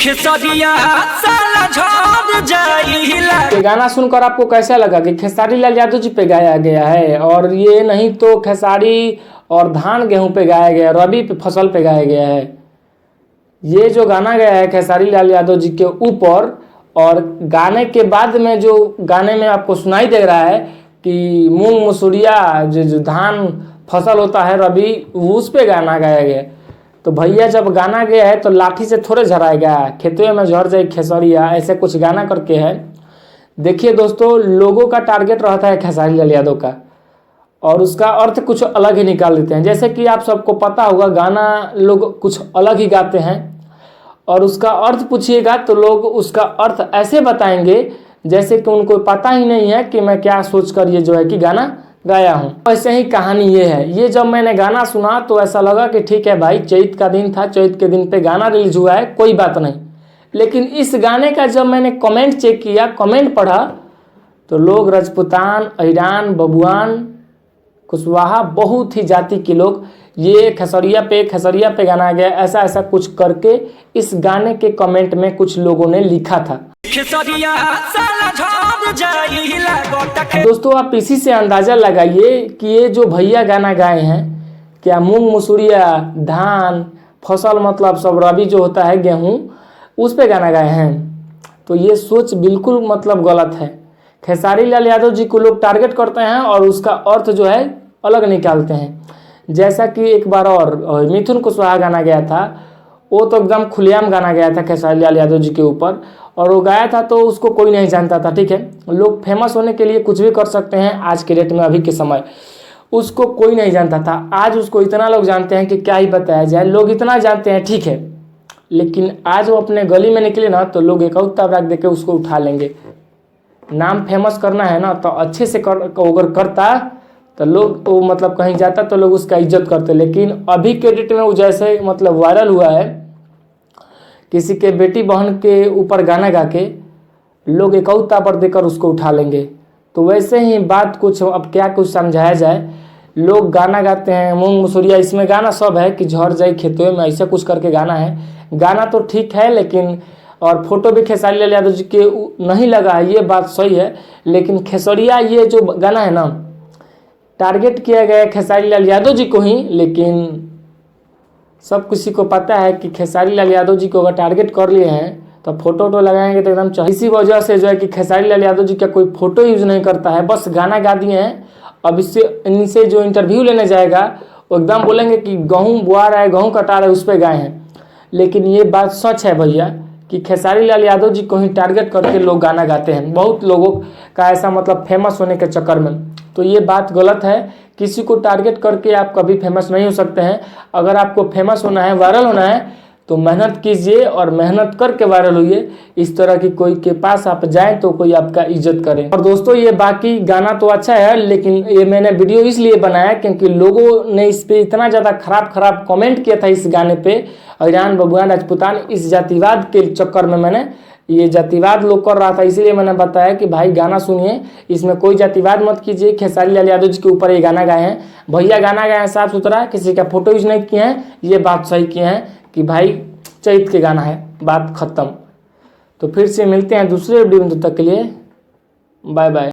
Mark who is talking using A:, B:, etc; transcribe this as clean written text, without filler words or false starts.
A: ये गाना सुनकर आपको कैसा लगा कि खेसारी लाल यादव जी पे गाया गया है, और ये नहीं तो खेसारी और धान गेहूं पे गाया गया, रबी पे फसल पे गाया गया है। ये जो गाना गया है खेसारी लाल यादव जी के ऊपर, और गाने के बाद में जो गाने में आपको सुनाई दे रहा है कि मूंग मसूरिया जो धान फसल होता है रबी, उस पे गाना गाया गया। तो भैया जब गाना गया है तो लाठी से थोड़े झड़ाएगा, खेतवे में झड़ जाए खेसरिया, ऐसे कुछ गाना करके है। देखिए दोस्तों, लोगों का टारगेट रहता है खेसारी लाल यादव का, और उसका अर्थ कुछ अलग ही निकाल देते हैं। जैसे कि आप सबको पता होगा, गाना लोग कुछ अलग ही गाते हैं, और उसका अर्थ पूछिएगा तो लोग उसका अर्थ ऐसे बताएंगे जैसे कि उनको पता ही नहीं है कि मैं क्या सोचकर ये जो है कि गाना गाया हूँ। वैसे ही कहानी ये है। ये जब मैंने गाना सुना तो ऐसा लगा कि ठीक है भाई, चैत का दिन था, चैत के दिन पे गाना रिलीज हुआ है, कोई बात नहीं। लेकिन इस गाने का जब मैंने कमेंट चेक किया, कमेंट पढ़ा, तो लोग राजपूतान, अहिरान, बबुआन, कुशवाहा, बहुत ही जाति के लोग ये खेसरिया पे गाना गया, ऐसा ऐसा कुछ करके इस गाने के कमेंट में कुछ लोगों ने लिखा था। दोस्तों, आप इसी से अंदाजा लगाइए कि ये जो भैया गाना गाए हैं, क्या मूंग मसूरिया धान फसल मतलब सब रबी जो होता है गेहूं, उस पे गाना गाए हैं। तो ये सोच बिल्कुल मतलब गलत है। खेसारी लाल यादव जी को लोग टारगेट करते हैं और उसका अर्थ जो है अलग निकालते हैं। जैसा कि एक बार और मिथुन कुशवाहा गाना गया था, वो तो एकदम खुलेआम गाना गया था खेसारी लाल यादव जी के ऊपर, और वो गाया था तो उसको कोई नहीं जानता था। ठीक है, लोग फेमस होने के लिए कुछ भी कर सकते हैं आज के डेट में, अभी के समय उसको कोई नहीं जानता था। आज उसको इतना लोग जानते हैं कि क्या ही बताया जाए। लोग इतना जानते हैं, ठीक है, लेकिन आज वो अपने गली में निकले ना तो लोग एक रख दे के उसको उठा लेंगे। नाम फेमस करना है ना तो अच्छे से अगर करता तो लोग वो मतलब कहीं जाता तो लोग उसका इज्जत करते। लेकिन अभी के डेट में वो जैसे मतलब वायरल हुआ है, किसी के बेटी बहन के ऊपर गाना गा के लोग एक पर देकर उसको उठा लेंगे। तो वैसे ही बात कुछ, अब क्या कुछ समझाया जाए। लोग गाना गाते हैं मूंग मसूरिया, इसमें गाना सब है कि झड़ जाए खेतों में, ऐसा कुछ करके गाना है। गाना तो ठीक है, लेकिन और फोटो भी खेसारी लाल यादव जी के नहीं लगा है, ये बात सही है। लेकिन खेसरिया ये जो गाना है ना, टारगेट किया गया है खेसारी लाल यादव जी को ही। लेकिन सब किसी को पता है कि खेसारी लाल यादव जी को अगर टारगेट कर लिए हैं तो फोटो लगाएंगे तो एकदम चाहिए। इसी वजह से जो है कि खेसारी लाल यादव जी का कोई फोटो यूज नहीं करता है, बस गाना गा दिए हैं। अब इनसे जो इंटरव्यू लेने जाएगा वो एकदम बोलेंगे कि गेहूँ बुआ रहा है, गेहूँ कटा रहा है, उस पर गाए हैं। लेकिन ये बात सच है भैया कि खेसारी लाल यादव जी को ही टारगेट करके लोग गाना गाते हैं, बहुत लोगों का ऐसा मतलब फेमस होने के चक्कर में। तो ये बात गलत है। किसी को टारगेट करके आप कभी फेमस नहीं हो सकते हैं। अगर आपको फेमस होना है, वायरल होना है, तो मेहनत कीजिए और मेहनत करके वायरल होइए। इस तरह की कोई के पास आप जाएं तो कोई आपका इज्जत करे। और दोस्तों, ये बाकी गाना तो अच्छा है, लेकिन ये मैंने वीडियो इसलिए बनाया क्योंकि लोगों ने इस पे इतना ज़्यादा खराब कमेंट किया था इस गाने पे। अहिरान, बबुआन, राजपूतान, इस जातिवाद के चक्कर में मैंने ये जातिवाद लोग कर रहा था, इसीलिए मैंने बताया कि भाई गाना सुनिए, इसमें कोई जातिवाद मत कीजिए। खेसारी लाल यादव जी के ऊपर ये गाना गाए हैं, भैया गाना गाए हैं साफ सुथरा, किसी का फोटो यूज नहीं किए हैं। ये बात सही किए हैं कि भाई चैत के गाना है, बात खत्म। तो फिर से मिलते हैं दूसरे वीडियो में, तब तक के लिए बाय बाय।